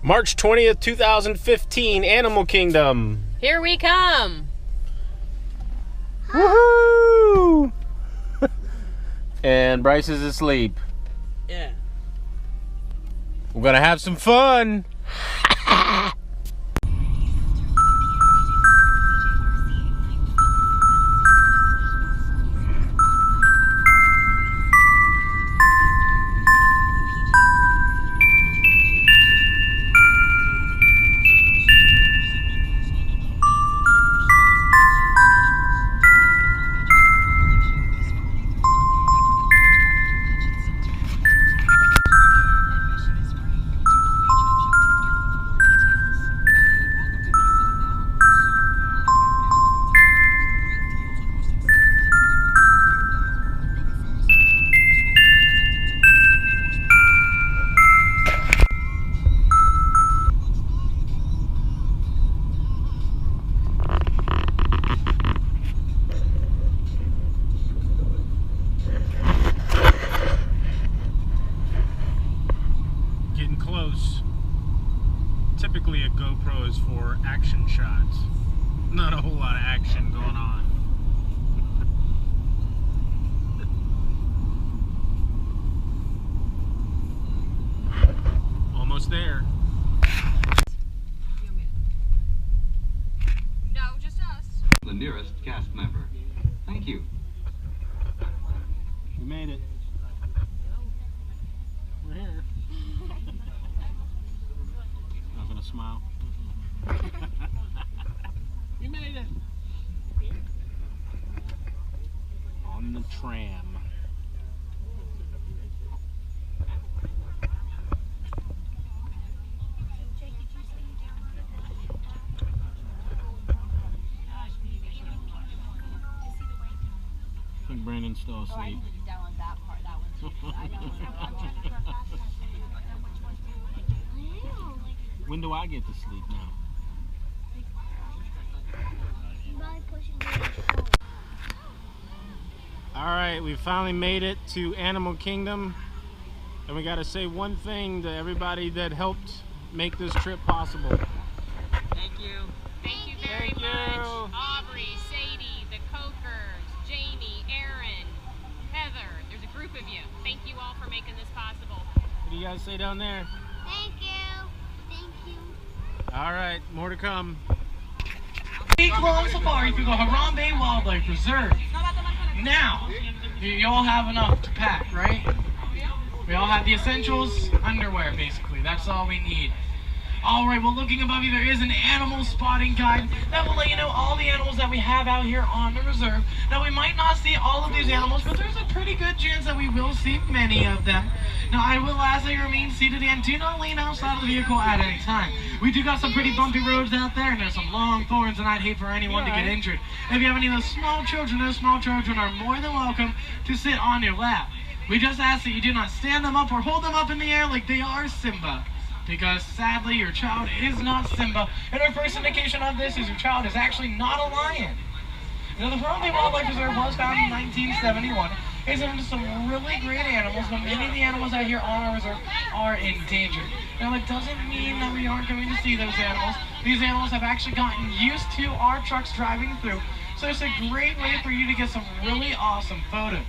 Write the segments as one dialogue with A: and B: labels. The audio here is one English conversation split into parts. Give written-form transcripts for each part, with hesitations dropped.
A: March 20th, 2015, Animal Kingdom.
B: Here we come.
A: Woohoo! And Bryce is asleep.
B: Yeah.
A: We're gonna have some fun. Getting close. Typically a GoPro is for action shots. Not a whole lot of action going on. Almost there.
C: No, just us.
D: The nearest cast member. Thank you.
A: We made it. We're here. Not gonna smile. We made it. On the tram. I think Brandon's still asleep. When do I get to sleep now? Alright, we finally made it to Animal Kingdom. And we gotta say one thing to everybody that helped make this trip possible.
B: Thank you.
C: Thank you very
A: Thank you.
C: much. Aubrey, Sadie, the Cokers, Jamie, Aaron, Heather. There's a group of you. Thank you all for making this possible.
A: What do you guys say down there?
E: Thank you. Thank you.
A: Alright, more to come.
F: Week-long safari through the Harambe Wildlife Reserve. Now, you all have enough to pack, right? We all have the essentials, underwear basically, that's all we need. Alright, well looking above you there is an animal spotting guide that will let you know all the animals that we have out here on the reserve. Now we might not see all of these animals, but there's a pretty good chance that we will see many of them. Now I will ask that you remain seated and do not lean outside of the vehicle at any time. We do got some pretty bumpy roads out there and there's some long thorns and I'd hate for anyone to get injured. If you have any of those small children are more than welcome to sit on your lap. We just ask that you do not stand them up or hold them up in the air like they are Simba. Because sadly your child is not Simba, and our first indication of this is your child is actually not a lion. Now the Harambe Wildlife Reserve was founded in 1971. It's home to some really great animals, but many of the animals out here on our reserve are endangered. Now it doesn't mean that we aren't going to see those animals. These animals have actually gotten used to our trucks driving through, so it's a great way for you to get some really awesome photos.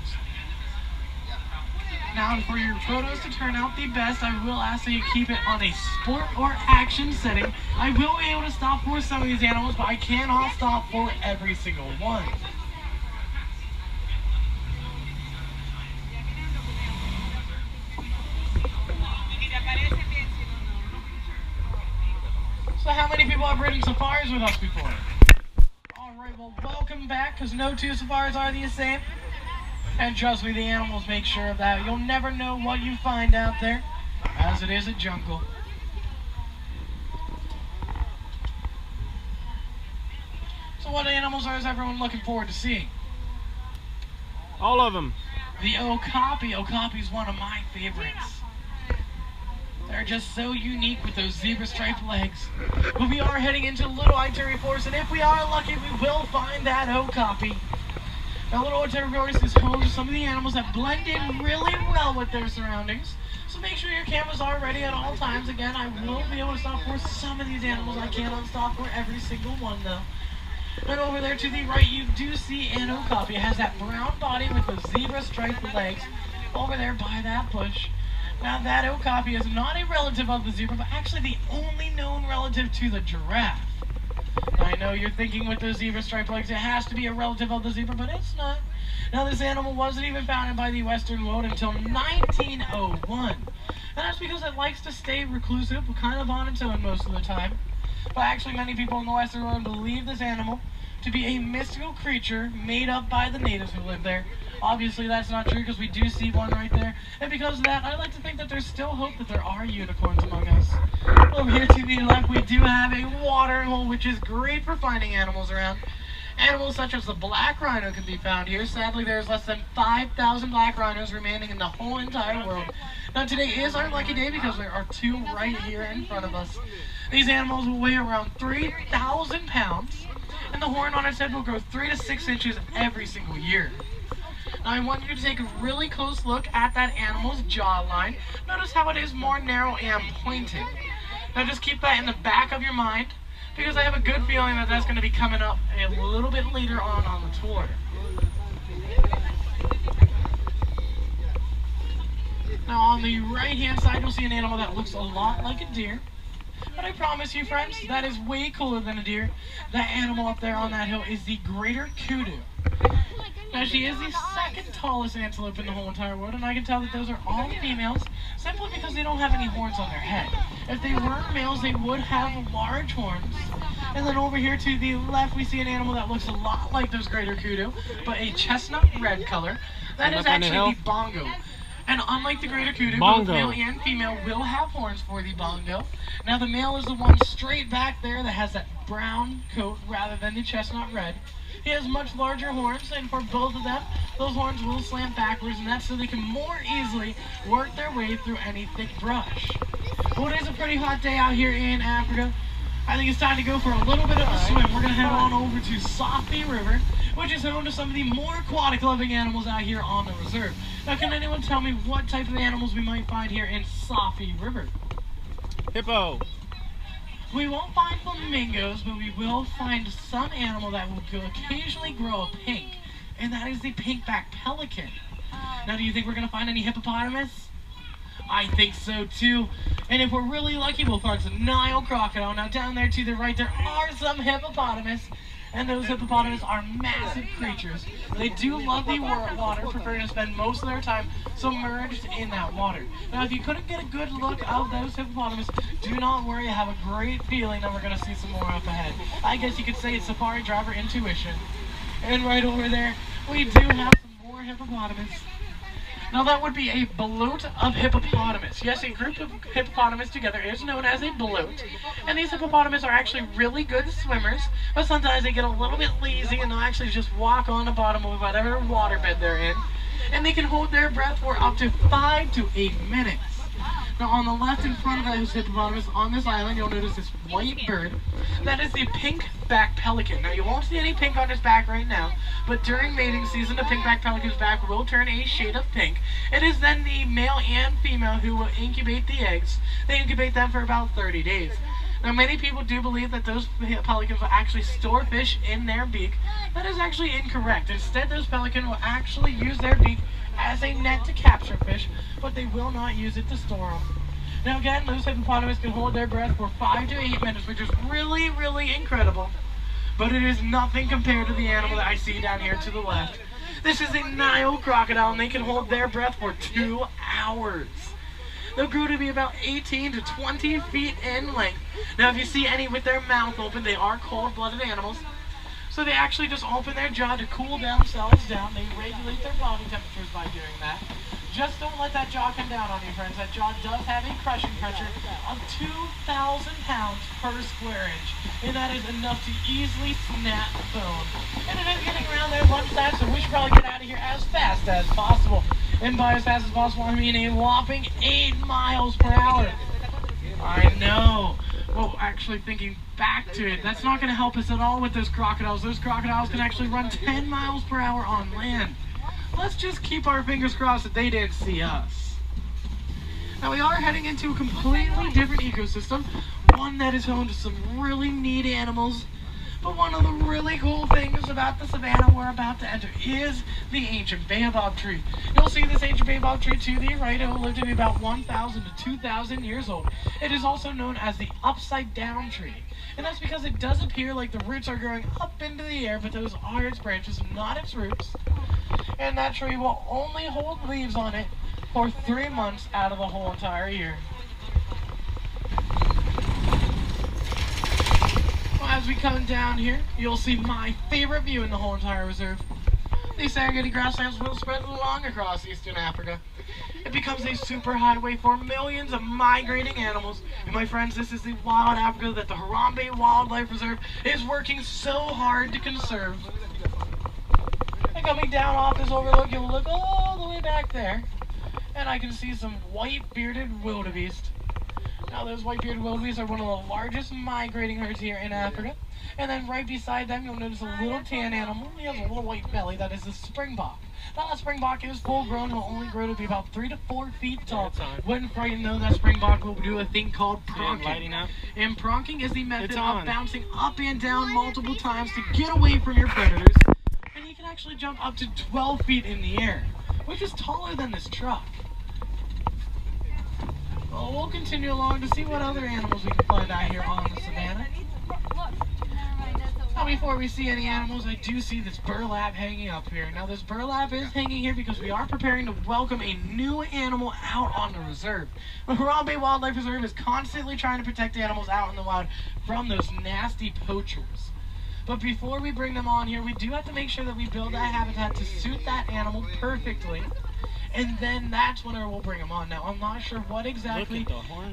F: Now, for your photos to turn out the best, I will ask that you keep it on a sport or action setting. I will be able to stop for some of these animals, but I cannot stop for every single one. So how many people have ridden safaris with us before? Alright, well welcome back, because no two safaris are the same. And trust me, the animals make sure of that. You'll never know what you find out there, as it is a jungle. So what animals is everyone looking forward to seeing?
A: All of them.
F: The okapi. Okapi's one of my favorites. They're just so unique with those zebra striped legs. But we are heading into Little Ituri Forest, and if we are lucky, we will find that okapi. Now, Little Ituri Forest is home to some of the animals that blend in really well with their surroundings. So So make sure your cameras are ready at all times. Again, I will be able to stop for some of these animals. I cannot stop for every single one though. And over there to the right, you do see an okapi. It has that brown body with the zebra striped legs over there by that bush. Now that okapi is not a relative of the zebra, but actually the only known relative to the giraffe. Now, I know you're thinking with those zebra striped legs, it has to be a relative of the zebra, but it's not. Now this animal wasn't even founded by the Western world until 1901. And that's because it likes to stay reclusive, kind of on its own most of the time. But actually many people in the Western world believe this animal to be a mystical creature made up by the natives who live there. Obviously that's not true because we do see one right there. And because of that, I like to think that there's still hope that there are unicorns among us. Over here to the left, we do have a watering hole, which is great for finding animals around. Animals such as the black rhino can be found here. Sadly, there's less than 5,000 black rhinos remaining in the whole entire world. Now today is our lucky day because there are two right here in front of us. These animals will weigh around 3,000 pounds, and the horn on its head will grow 3 to 6 inches every single year. Now I want you to take a really close look at that animal's jawline. Notice how it is more narrow and pointed. Now just keep that in the back of your mind, because I have a good feeling that that's going to be coming up a little bit later on the tour. Now on the right hand side you'll see an animal that looks a lot like a deer. But I promise you friends, that is way cooler than a deer. That animal up there on that hill is the greater kudu. Now she is the second tallest antelope in the whole entire world, and I can tell that those are all females simply because they don't have any horns on their head. If they were males, they would have large horns. And then over here to the left, we see an animal that looks a lot like those greater kudu, but a chestnut red color. That is actually the bongo. And unlike the greater kudu, both male and female will have horns for the bongo. Now the male is the one straight back there that has that brown coat rather than the chestnut red. He has much larger horns, and for both of them, those horns will slant backwards, and that's so they can more easily work their way through any thick brush. Well, it is a pretty hot day out here in Africa. I think it's time to go for a little bit of a swim. We're going to head on over to Safi River, which is home to some of the more aquatic living animals out here on the reserve. Now, can anyone tell me what type of animals we might find here in Safi River?
A: Hippo.
F: We won't find flamingos, but we will find some animal that will occasionally grow a pink, and that is the pink-backed pelican. Now, do you think we're going to find any hippopotamus? I think so too. And if we're really lucky, we'll find some Nile crocodile. Now, down there to the right, there are some hippopotamus. And those hippopotamus are massive creatures. They do love the water, preferring to spend most of their time submerged in that water. Now, if you couldn't get a good look of those hippopotamus, do not worry. I have a great feeling that we're going to see some more up ahead. I guess you could say it's safari driver intuition. And right over there, we do have some more hippopotamus. Now that would be a bloat of hippopotamus. Yes, a group of hippopotamus together is known as a bloat. And these hippopotamus are actually really good swimmers, but sometimes they get a little bit lazy and they'll actually just walk on the bottom of whatever waterbed they're in. And they can hold their breath for up to 5 to 8 minutes. Now on the left in front of those hippopotamus on this island, you'll notice this white bird. That is the pink-backed pelican. Now you won't see any pink on his back right now, but during mating season, the pink-backed pelican's back will turn a shade of pink. It is then the male and female who will incubate the eggs. They incubate them for about 30 days. Now many people do believe that those pelicans will actually store fish in their beak. That is actually incorrect. Instead, those pelicans will actually use their beak as a net to capture fish, but they will not use it to store them. Now again, those hippopotamus can hold their breath for 5 to 8 minutes, which is really, really incredible. But it is nothing compared to the animal that I see down here to the left. This is a Nile crocodile, and they can hold their breath for 2 hours. They'll grow to be about 18 to 20 feet in length. Now if you see any with their mouth open, they are cold-blooded animals. So they actually just open their jaw to cool themselves down. They regulate their body temperatures by doing that. Just don't let that jaw come down on you, friends. That jaw does have a crushing pressure of 2,000 pounds per square inch. And that is enough to easily snap bone. And it is getting around there lunchtime, so we should probably get out of here as fast as possible. And by as fast as possible, I mean a whopping 8 miles per hour. I know. Well, actually thinking back to it, that's not going to help us at all with those crocodiles. Those crocodiles can actually run 10 miles per hour on land. Let's just keep our fingers crossed that they didn't see us. Now we are heading into a completely different ecosystem, one that is home to some really neat animals. But one of the really cool things about the savannah we're about to enter is the ancient baobab tree. You'll see this ancient baobab tree to the right. It will live to be about 1,000 to 2,000 years old. It is also known as the upside down tree. And that's because it does appear like the roots are growing up into the air, but those are its branches, not its roots. And that tree will only hold leaves on it for 3 months out of the whole entire year. As we come down here, you'll see my favorite view in the whole entire reserve. The Serengeti grasslands will spread long across eastern Africa. It becomes a super highway for millions of migrating animals. And my friends, this is the wild Africa that the Harambe Wildlife Reserve is working so hard to conserve. And coming down off this overlook, you'll look all the way back there, and I can see some white-bearded wildebeest. Now those white-bearded wildebeest are one of the largest migrating herds here in Africa. And then right beside them you'll notice a little tan animal. He has a little white belly. That is a springbok. Now that springbok is full grown. He'll only grow to be about 3 to 4 feet tall. When frightened though, that springbok will do a thing called pronking. And pronking is the method of bouncing up and down multiple times to get away from your predators. And he can actually jump up to 12 feet in the air, which is taller than this truck. Well, we'll continue along to see what other animals we can find out here on the savannah. Now, before we see any animals, I do see this burlap hanging up here. Now, this burlap is hanging here because we are preparing to welcome a new animal out on the reserve. The Harambe Wildlife Reserve is constantly trying to protect animals out in the wild from those nasty poachers. But before we bring them on here, we do have to make sure that we build that habitat to suit that animal perfectly. And then that's when we'll bring them on. Now, I'm not sure what exactly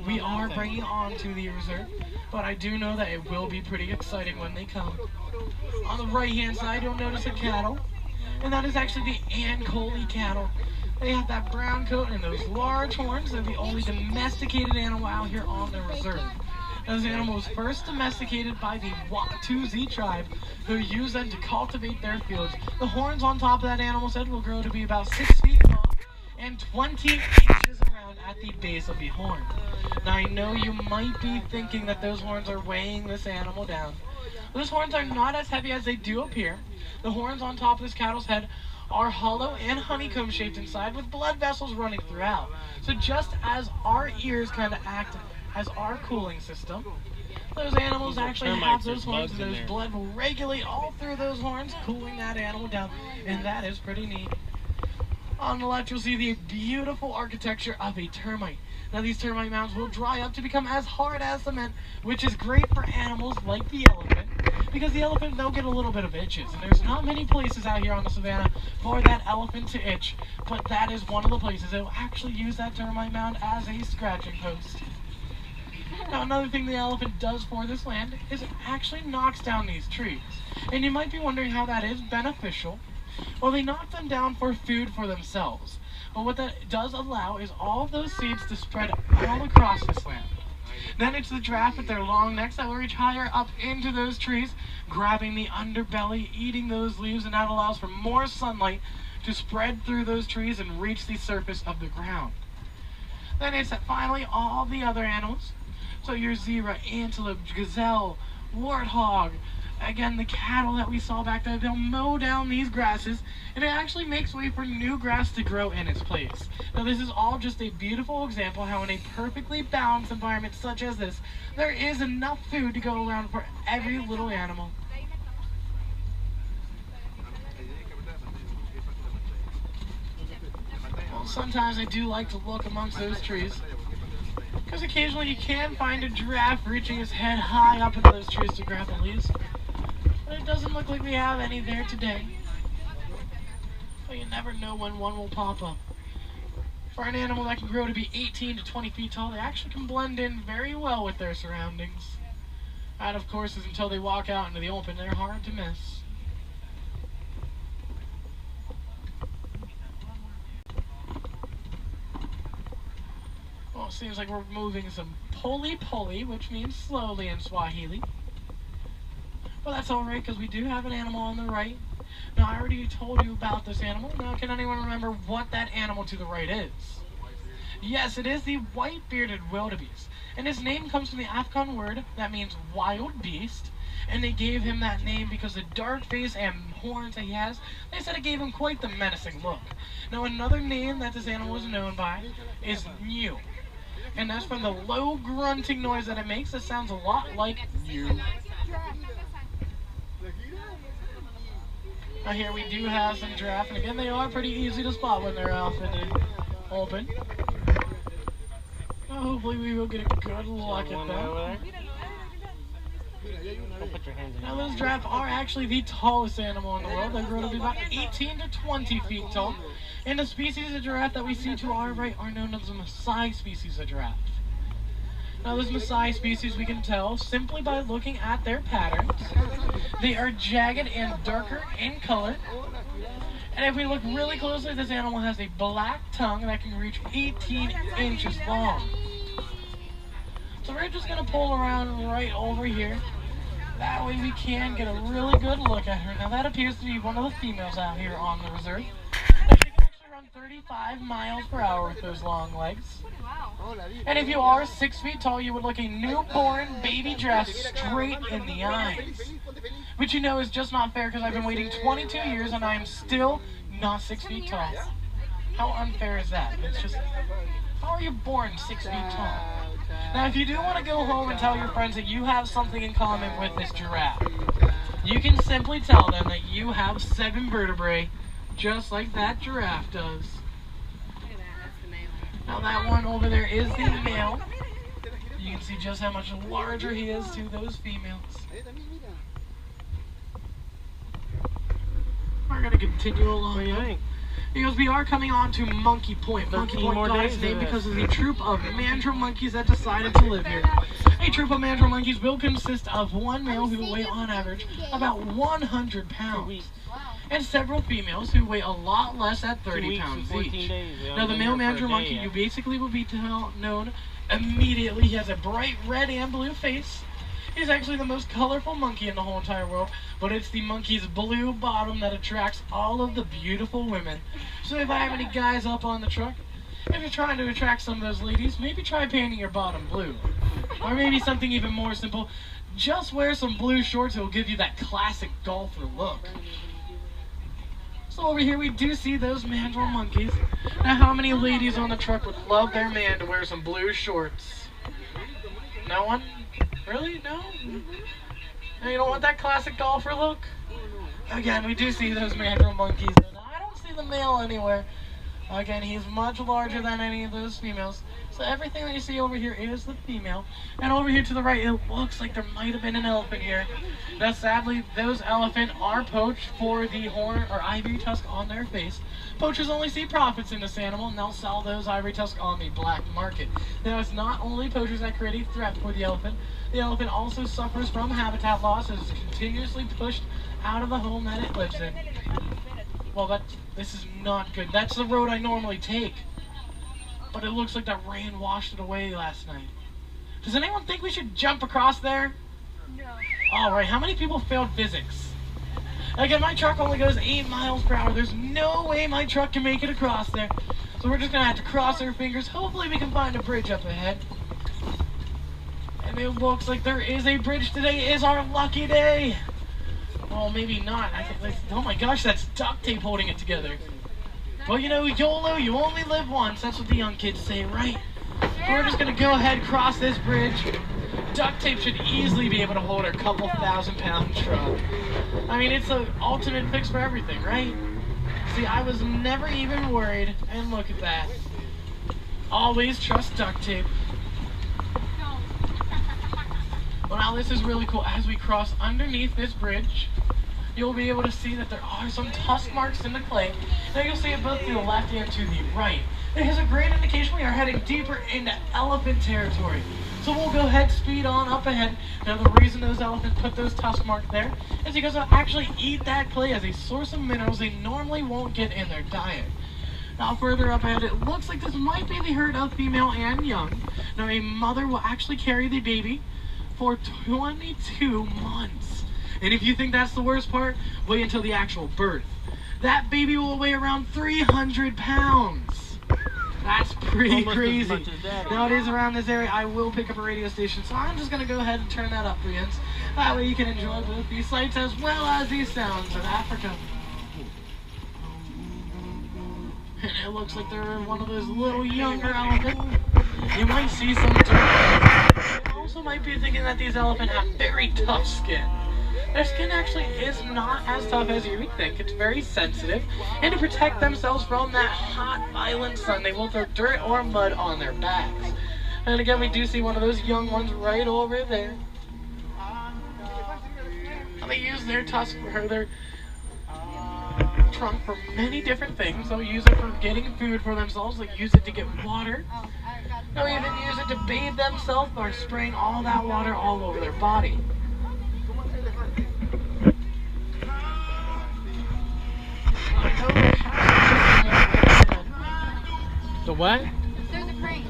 F: we are bringing on to the reserve, but I do know that it will be pretty exciting when they come. On the right-hand side, you'll notice a cattle, and that is actually the Ankole cattle. They have that brown coat and those large horns. They're the only domesticated animal out here on the reserve. This animal was first domesticated by the Watusi tribe, who use them to cultivate their fields. The horns on top of that animal's head will grow to be about 6 feet long and 20 inches around at the base of the horn. Now I know you might be thinking that those horns are weighing this animal down. Those horns are not as heavy as they do appear. The horns on top of this cattle's head are hollow and honeycomb shaped inside with blood vessels running throughout. So just as our ears kind of act as our cooling system, those animals actually have those horns, and those blood will regulate all through those horns, cooling that animal down, and that is pretty neat. On the left, you'll see the beautiful architecture of a termite. Now, these termite mounds will dry up to become as hard as cement, which is great for animals like the elephant, because the elephant, they'll get a little bit of itches, and there's not many places out here on the savannah for that elephant to itch, but that is one of the places that will actually use that termite mound as a scratching post. Now, another thing the elephant does for this land is it actually knocks down these trees, and you might be wondering how that is beneficial. Well, they knock them down for food for themselves. But what that does allow is all of those seeds to spread all across this land. Then it's the giraffe with their long necks that will reach higher up into those trees, grabbing the underbelly, eating those leaves, and that allows for more sunlight to spread through those trees and reach the surface of the ground. Then it's finally all the other animals. So your zebra, antelope, gazelle, warthog, again, the cattle that we saw back there, they'll mow down these grasses, and it actually makes way for new grass to grow in its place. Now, this is all just a beautiful example how in a perfectly balanced environment such as this, there is enough food to go around for every little animal. Well, sometimes I do like to look amongst those trees, because occasionally you can find a giraffe reaching his head high up into those trees to grab the leaves. But it doesn't look like we have any there today. But you never know when one will pop up. For an animal that can grow to be 18 to 20 feet tall, they actually can blend in very well with their surroundings. That, of course, is until they walk out into the open. They're hard to miss. Well, it seems like we're moving some poli-poli, which means slowly in Swahili. Well, that's alright, because we do have an animal on the right. Now, I already told you about this animal. Now, can anyone remember what that animal to the right is? Yes, it is the white-bearded wildebeest. And his name comes from the Afghan word that means wild beast. And they gave him that name because the dark face and horns that he has, they said it gave him quite the menacing look. Now another name that this animal is known by is Mew. And that's from the low grunting noise that it makes. It sounds a lot like Mew. Now here we do have some giraffe, and again they are pretty easy to spot when they're out in the open. Now hopefully we will get a good look at them. Now those giraffes are actually the tallest animal in the world. They grow to be about 18 to 20 feet tall. And the species of giraffe that we see to our right are known as the Maasai species of giraffe. Now this Maasai species we can tell simply by looking at their patterns. They are jagged and darker in color. And if we look really closely, this animal has a black tongue that can reach 18 inches long. So we're just going to pull around right over here. That way we can get a really good look at her. Now that appears to be one of the females out here on the reserve. Now she can actually run 35 miles per hour with those long legs. And if you are 6 feet tall, you would look a newborn baby giraffe straight in the eyes. Which you know is just not fair because I've been waiting 22 years and I am still not 6 feet tall. How unfair is that? It's just, how are you born 6 feet tall? Now if you do want to go home and tell your friends that you have something in common with this giraffe, you can simply tell them that you have 7 vertebrae, just like that giraffe does. Now that one over there is the male. You can see just how much larger he is to those females. We're going to continue along.
A: What do you think?
F: Because we are coming on to Monkey Point. Monkey Point got its name because of the troop of mandrill monkeys that decided to live here. A troop of mandrill monkeys will consist of one male who will weigh on average about 100 pounds. And several females who weigh a lot less at 30 pounds each. Now the male mandrill monkey, you basically will be known immediately. He has a bright red and blue face. He's actually the most colorful monkey in the whole entire world, but it's the monkey's blue bottom that attracts all of the beautiful women. So if I have any guys up on the truck, if you're trying to attract some of those ladies, maybe try painting your bottom blue. Or maybe something even more simple, just wear some blue shorts. It will give you that classic golfer look. So over here we do see those mandrill monkeys. Now how many ladies on the truck would love their man to wear some blue shorts? No one? Really? No? Now you don't want that classic golfer look? Again, we do see those mandrill monkeys. And I don't see the male anywhere. Again, he's much larger than any of those females. So everything that you see over here is the female. And over here to the right, it looks like there might have been an elephant here. Now sadly, those elephants are poached for the horn or ivory tusk on their face. Poachers only see profits in this animal, and they'll sell those ivory tusks on the black market. Now it's not only poachers that create a threat for the elephant also suffers from habitat loss as it's continuously pushed out of the home that it lives in. Well, this is not good. That's the road I normally take. But it looks like that rain washed it away last night. Does anyone think we should jump across there?
E: No.
F: Alright, how many people failed physics? Again, my truck only goes 8 miles per hour. There's no way my truck can make it across there. So we're just going to have to cross our fingers. Hopefully we can find a bridge up ahead. And it looks like there is a bridge. Today is our lucky day. Well, maybe not. Oh my gosh, that's duct tape holding it together. Well, you know, YOLO, you only live once. That's what the young kids say, right? So we're just going to go ahead, cross this bridge. Duct tape should easily be able to hold a couple 1,000-pound truck. I mean, it's the ultimate fix for everything, right? See, I was never even worried. And look at that. Always trust duct tape. Well, now this is really cool. As we cross underneath this bridge, you'll be able to see that there are some tusk marks in the clay. Now you'll see it both to the left and to the right. It has a great indication we are heading deeper into elephant territory. So we'll go ahead, speed on up ahead. Now the reason those elephants put those tusk marks there is because they'll actually eat that clay as a source of minerals they normally won't get in their diet. Now further up ahead, it looks like this might be the herd of female and young. Now a mother will actually carry the baby for 22 months. And if you think that's the worst part, wait until the actual birth. That baby will weigh around 300 pounds. That's pretty
A: Almost as
F: crazy.
A: much as that.
F: Now it is around this area. I will pick up a radio station, so I'm just going to go ahead and turn that up for you. That way you can enjoy both these sights as well as these sounds of Africa. And it looks like they're one of those little younger elephants. You might see some turtles. You also might be thinking that these elephants have very tough skin. Their skin actually is not as tough as you would think. It's very sensitive. And to protect themselves from that hot, violent sun, they will throw dirt or mud on their backs. And again, we do see one of those young ones right over there. And they use their tusk or their trunk for many different things. They'll use it for getting food for themselves. They'll use it to get water. They'll even use it to bathe themselves or spraying all that water all over their body.
A: The what?
E: There's a crane.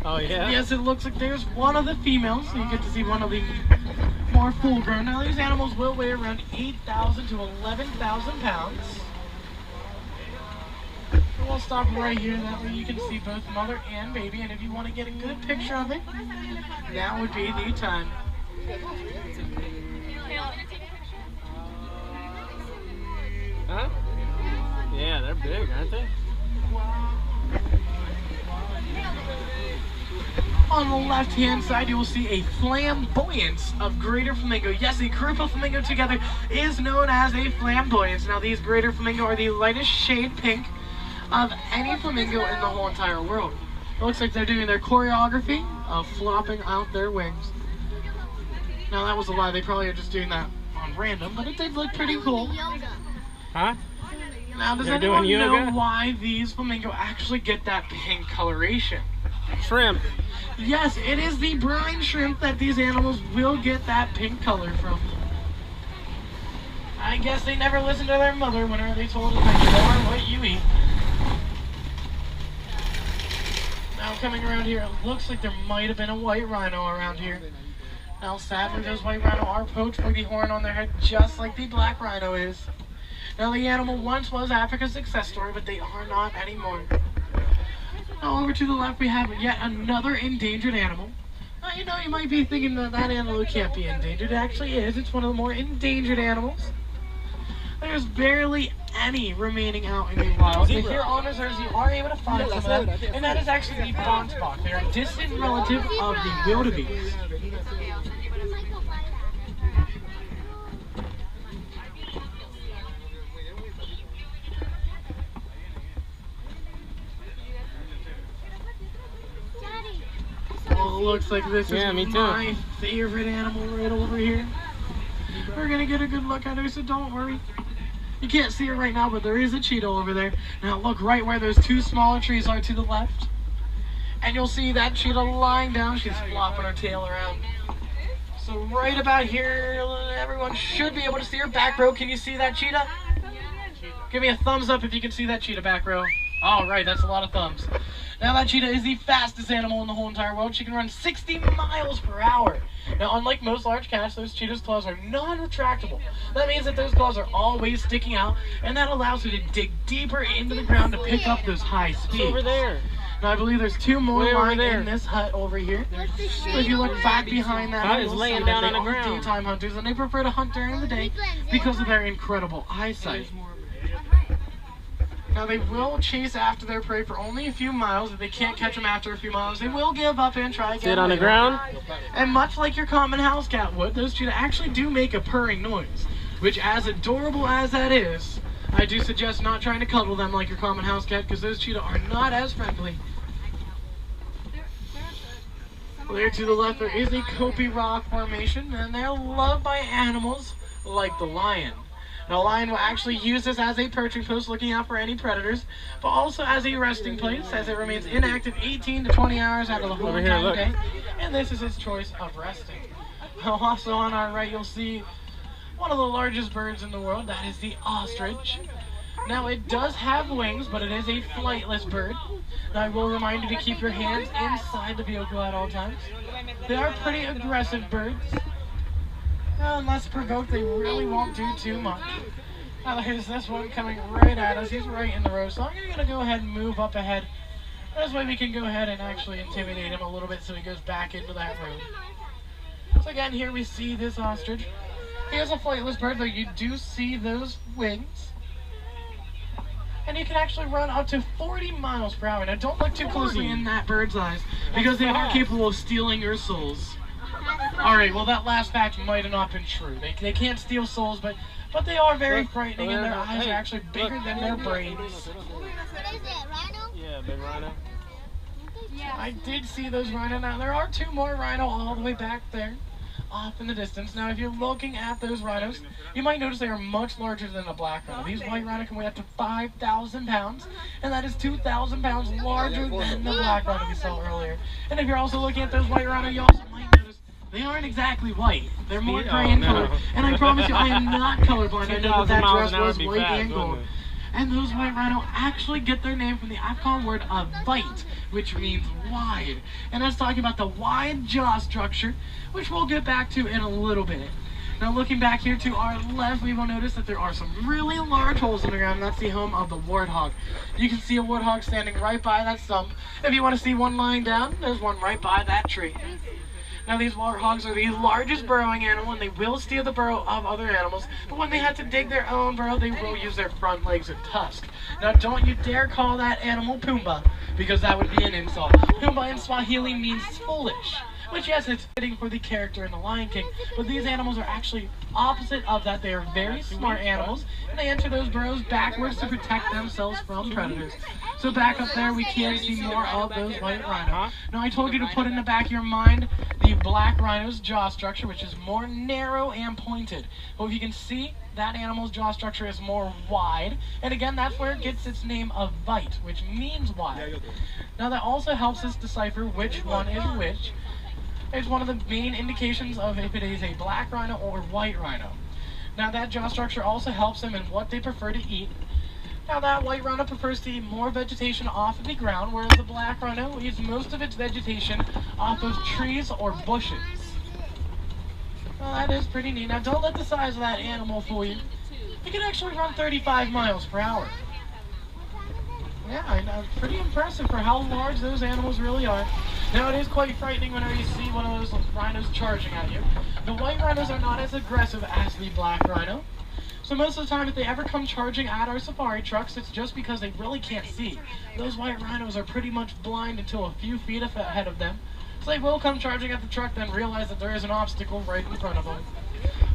A: Oh yeah.
F: Yes, it looks like there's one of the females, so you get to see one of the more full-grown. Now, these animals will weigh around 8,000 to 11,000 pounds. So we'll stop right here, that way you can see both mother and baby, and if you want to get a good picture of it, that would be the time.
A: Huh? Yeah, they're big, aren't they?
F: On the left-hand side, you will see a flamboyance of greater flamingo. Yes, a group of flamingo together is known as a flamboyance. Now, these greater flamingo are the lightest shade pink of any flamingo in the whole entire world. It looks like they're doing their choreography of flopping out their wings. Now, that was a lie. They probably are just doing that on random, but it did look pretty cool.
E: Yoga.
A: Huh?
F: Now, does
A: They're
F: anyone
A: doing
F: know
A: yoga?
F: why these flamingo actually get that pink coloration?
A: Shrimp.
F: Yes, it is the brine shrimp that these animals will get that pink color from. I guess they never listened to their mother whenever they told them that you are what you eat. Now coming around here, it looks like there might have been a white rhino around here. Now sadly, those white rhino are poached by the horn on their head just like the black rhino is. Now the animal once was Africa's success story, but they are not anymore. Now over to the left we have yet another endangered animal. Now you know, you might be thinking that that animal can't be endangered. It actually is. It's one of the more endangered animals. There's barely any remaining out in the wild. But here on reserves you are able to find some of them, and that is actually the bronze bok. They're a distant relative of the wildebeest. Well, it looks like this is
A: me too.
F: my favorite animal right over here. We're gonna get a good look at her, so don't worry. You can't see her right now, but there is a cheetah over there. Now look right where those two smaller trees are to the left. And you'll see that cheetah lying down. She's flopping her tail around. So right about here, everyone should be able to see her back row. Can you see that cheetah? Give me a thumbs up if you can see that cheetah back row. All right, that's a lot of thumbs. Now that cheetah is the fastest animal in the whole entire world. She can run 60 miles per hour. Now, unlike most large cats, those cheetah's claws are non-retractable. That means that those claws are always sticking out, and that allows her to dig deeper into the ground to pick up those high speeds.
A: Over there.
F: Now, I believe there's two more
A: Way over
F: lying
A: there.
F: in this hut over here.
E: What's the
F: So if you look back behind that,
A: Hut
F: you'll
A: is
F: see
A: laying
F: that
A: down
F: they
A: on the
F: are
A: ground.
F: daytime hunters, and they prefer to hunt during the day because of their incredible eyesight. Now they will chase after their prey for only a few miles. If they can't catch them after a few miles, they will give up and try again.
A: Sit on the
F: later.
A: ground.
F: And much like your common house cat would, those cheetah actually do make a purring noise, which, as adorable as that is, I do suggest not trying to cuddle them like your common house cat, because those cheetah are not as friendly. There to the left, there is a Kopi Rock formation, and they're loved by animals like the lion. Now, a lion will actually use this as a perching post, looking out for any predators, but also as a resting place, as it remains inactive 18 to 20 hours out of the whole
A: Over here,
F: entire
A: look.
F: day, and this is its choice of resting. Also on our right, you'll see one of the largest birds in the world. That is the ostrich. Now, it does have wings, but it is a flightless bird. Now, I will remind you to keep your hands inside the vehicle at all times. They are pretty aggressive birds. Unless provoked, they really won't do too much. Now, there's this one coming right at us. He's right in the road, so I'm going to go ahead and move up ahead This way we can go ahead and actually intimidate him a little bit so he goes back into that room. So again, here we see this ostrich. He is a flightless bird, though you do see those wings. And he can actually run up to 40 miles per hour. Now don't look too closely in that bird's eyes, because they are capable of stealing your souls. Alright, well that last fact might have not been true. They can't steal souls, but they are very frightening, and their eyes are actually bigger than their brains.
E: What is it, rhino?
A: Yeah, big rhino.
F: I did see those rhino. Now there are 2 more rhino all the way back there, off in the distance. Now if you're looking at those rhinos, you might notice they are much larger than a black rhino. These white rhino can weigh up to 5,000 pounds, and that is 2,000 pounds larger than the black rhino we saw earlier. And if you're also looking at those white rhino, you also might notice they aren't exactly white. They're more gray in color. And I promise you, I am not colorblind. I know that dress was white and gold. And those white rhino actually get their name from the Afghan word of bite, which means wide. And that's talking about the wide jaw structure, which we'll get back to in a little bit. Now looking back here to our left, we will notice that there are some really large holes in the ground. That's the home of the warthog. You can see a warthog standing right by that stump. If you want to see one lying down, there's one right by that tree. Now these warthogs are the largest burrowing animal, and they will steal the burrow of other animals, but when they have to dig their own burrow, they will use their front legs and tusks. Now don't you dare call that animal Pumbaa, because that would be an insult. Pumbaa in Swahili means foolish, which yes, it's fitting for the character in The Lion King, but these animals are actually opposite of that. They are very smart animals, and they enter those burrows backwards to protect themselves from predators. So back up there, we can see more of those white rhinos. Now I told you to put in the back of your mind the black rhino's jaw structure, which is more narrow and pointed. But if you can see, that animal's jaw structure is more wide, and again, that's where it gets its name of bite, which means wide. Now that also helps us decipher which one is which. It's one of the main indications of if it is a black rhino or white rhino. Now that jaw structure also helps them in what they prefer to eat. Now that white rhino prefers to eat more vegetation off of the ground, whereas the black rhino eats most of its vegetation off of trees or bushes. Well, that is pretty neat. Now don't let the size of that animal fool you. It can actually run 35 miles per hour. Yeah, I know. Pretty impressive for how large those animals really are. Now, it is quite frightening whenever you see one of those rhinos charging at you. The white rhinos are not as aggressive as the black rhino. So most of the time, if they ever come charging at our safari trucks, it's just because they really can't see. Those white rhinos are pretty much blind until a few feet ahead of them. So they will come charging at the truck, then realize that there is an obstacle right in front of them.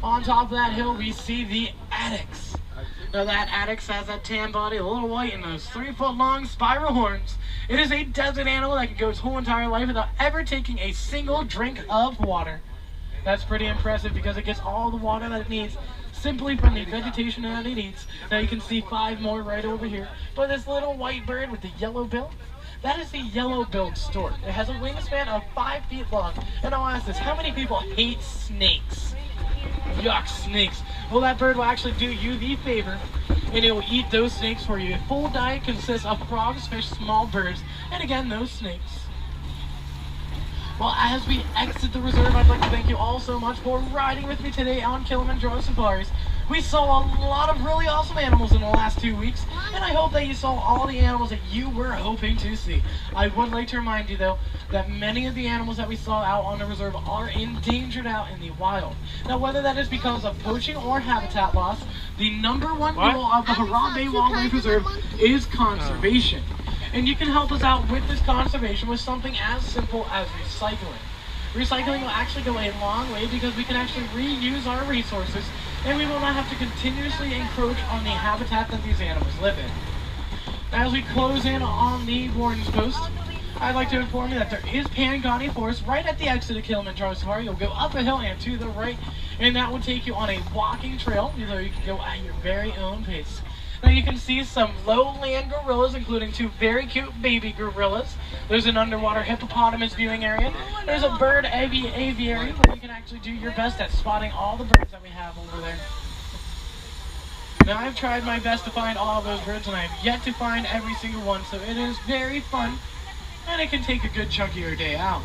F: On top of that hill, we see the Addax. Now that Addax has that tan body, a little white, and those 3-foot-long spiral horns. It is a desert animal that can go its whole entire life without ever taking a single drink of water. That's pretty impressive because it gets all the water that it needs simply from the vegetation that it eats. Now you can see 5 more right over here. But this little white bird with the yellow bill, that is the yellow-billed stork. It has a wingspan of 5 feet long. And I'll ask this, how many people hate snakes? Yuck, snakes. Well, that bird will actually do you the favor, and it will eat those snakes for you. A full diet consists of frogs, fish, small birds, and again, those snakes. Well, as we exit the reserve, I'd like to thank you all so much for riding with me today on Kilimanjaro Safaris. We saw a lot of really awesome animals in the last 2 weeks, and I hope that you saw all the animals that you were hoping to see. I would like to remind you, though, that many of the animals that we saw out on the reserve are endangered out in the wild. Now, whether that is because of poaching or habitat loss, the #1 goal of the Harambe Wildlife Reserve is conservation. And you can help us out with this conservation with something as simple as recycling. Recycling will actually go a long way because we can actually reuse our resources, and we will not have to continuously encroach on the habitat that these animals live in. As we close in on the Warden's Post, I'd like to inform you that there is Pangani Forest right at the exit of Kilimanjaro Safari. You'll go up a hill and to the right, and that will take you on a walking trail, so you can go at your very own pace. Now you can see some lowland gorillas, including 2 very cute baby gorillas. There's an underwater hippopotamus viewing area. There's a bird aviary where you can actually do your best at spotting all the birds that we have over there. Now I've tried my best to find all of those birds, and I have yet to find every single one, so it is very fun, and it can take a good chunk of your day out.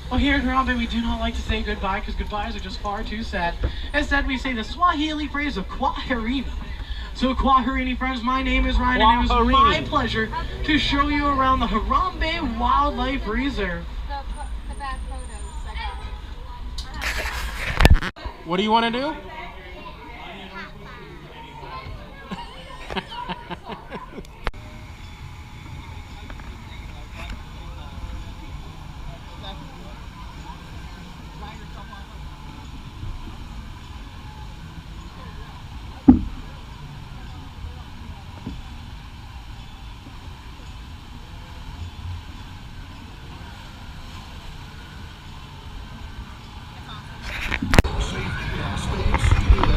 F: Well, here at Harambe, we do not like to say goodbye because goodbyes are just far too sad. Instead, we say the Swahili phrase of kwaherini. So Kwaharini friends, my name is Ryan and it was my pleasure to show you around the Harambe Wildlife Reserve.
E: The bad photos I got.
A: What do you want to do?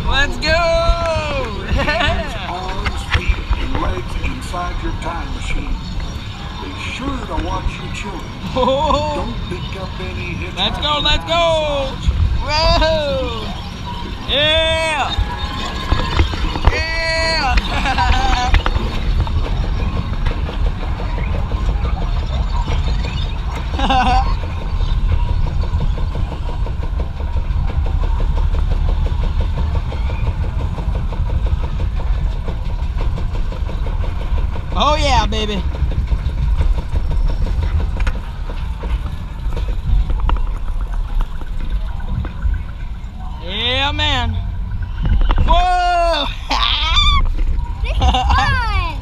B: Let's go!
G: Arms, feet, and legs inside your time machine. Be sure to watch your children. Don't pick up any hits.
B: Let's go, let's go! Whoa! Yeah! Yeah! Oh yeah, baby. Yeah, man. Whoa!
E: This is fun!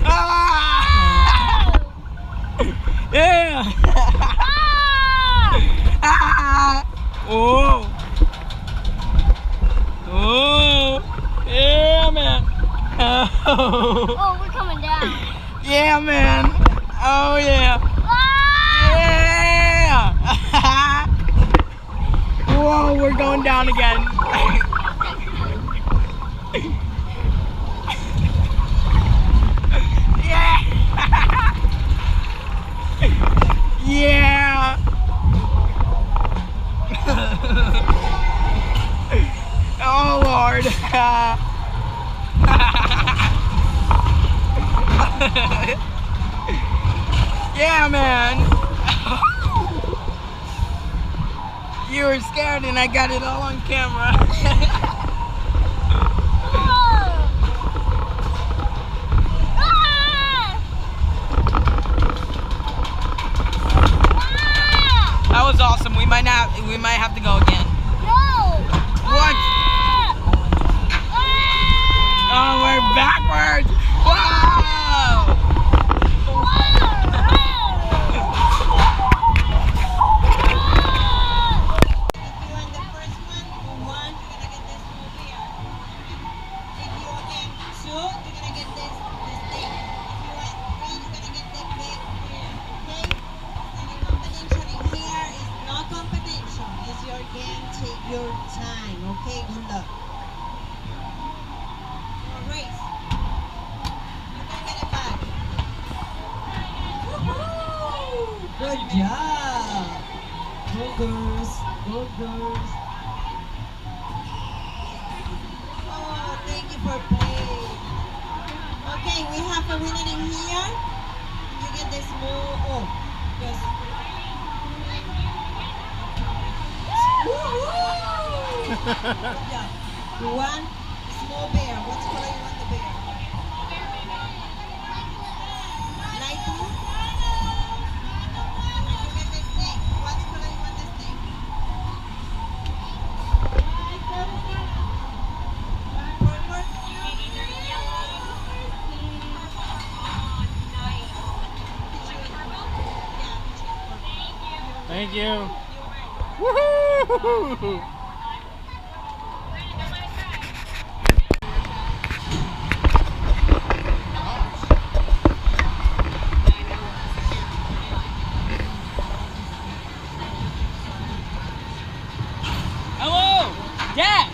B: Ah! Yeah!
E: Ah!
B: Oh! Oh! Yeah, man. Oh!
E: Oh, we're coming down.
B: Yeah, man. Oh, yeah.
E: Ah!
B: Yeah! Whoa, we're going down again. Yeah! Yeah! Oh, Lord. Yeah, man. You were scared and I got it all on camera. That was awesome. We might have to go again.
E: No!
B: What? Oh, we're backwards. Whoa!
H: Take your time, okay? Good luck. Race. You can get it back. Woohoo! Good job. Go girls. Go girls. Oh, thank you for playing. Okay, we have a winner in here. You get this small. Oh, yes. Woohoo! Yeah. One small bear. What color you want the bear? Light blue? You get the snake. What color you want the snake? Purple?
A: Thank you. Woohoo!
B: Hello, Dad.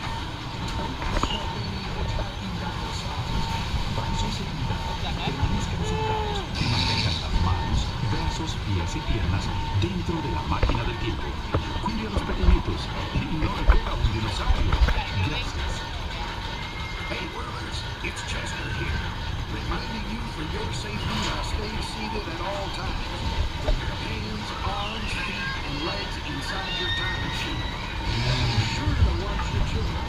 G: Brazos, pies y piernas dentro de la máquina del tiempo. Cuide a los pequeñitos y no le pega a un dinosaurio. Gracias. Hey, whirlers, it's Chester here. Reminding you for your safety, stay seated at all times. With your hands, arms, feet, and legs inside your time machine. Be sure to watch your children.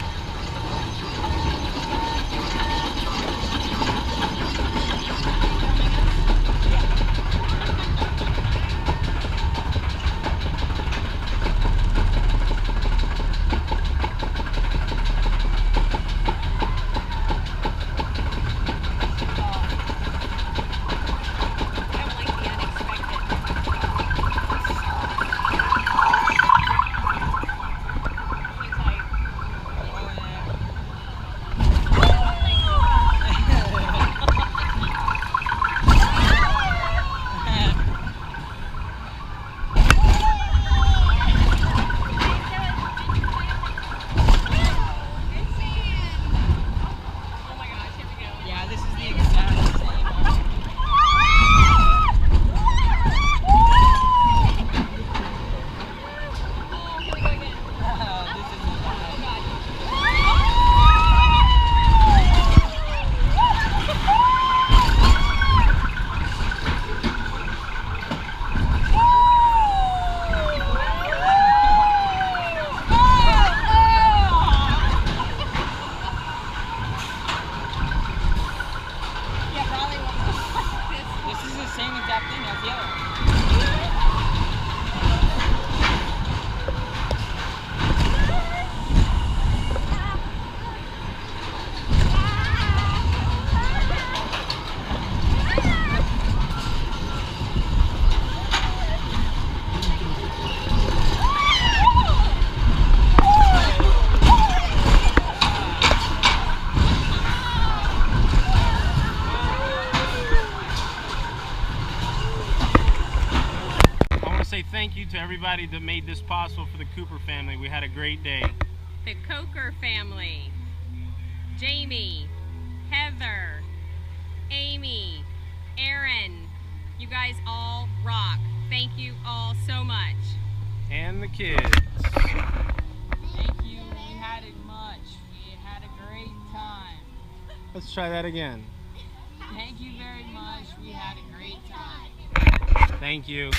A: everybody that made this possible for the Cooper family. We had a great day.
C: The Coker family. Jamie, Heather, Amy, Aaron. You guys all rock. Thank you all so much.
A: And the kids.
B: Thank you. We had it much. We had a great time.
A: Let's try that again.
B: Thank you very much. We had a great time.
A: Thank you.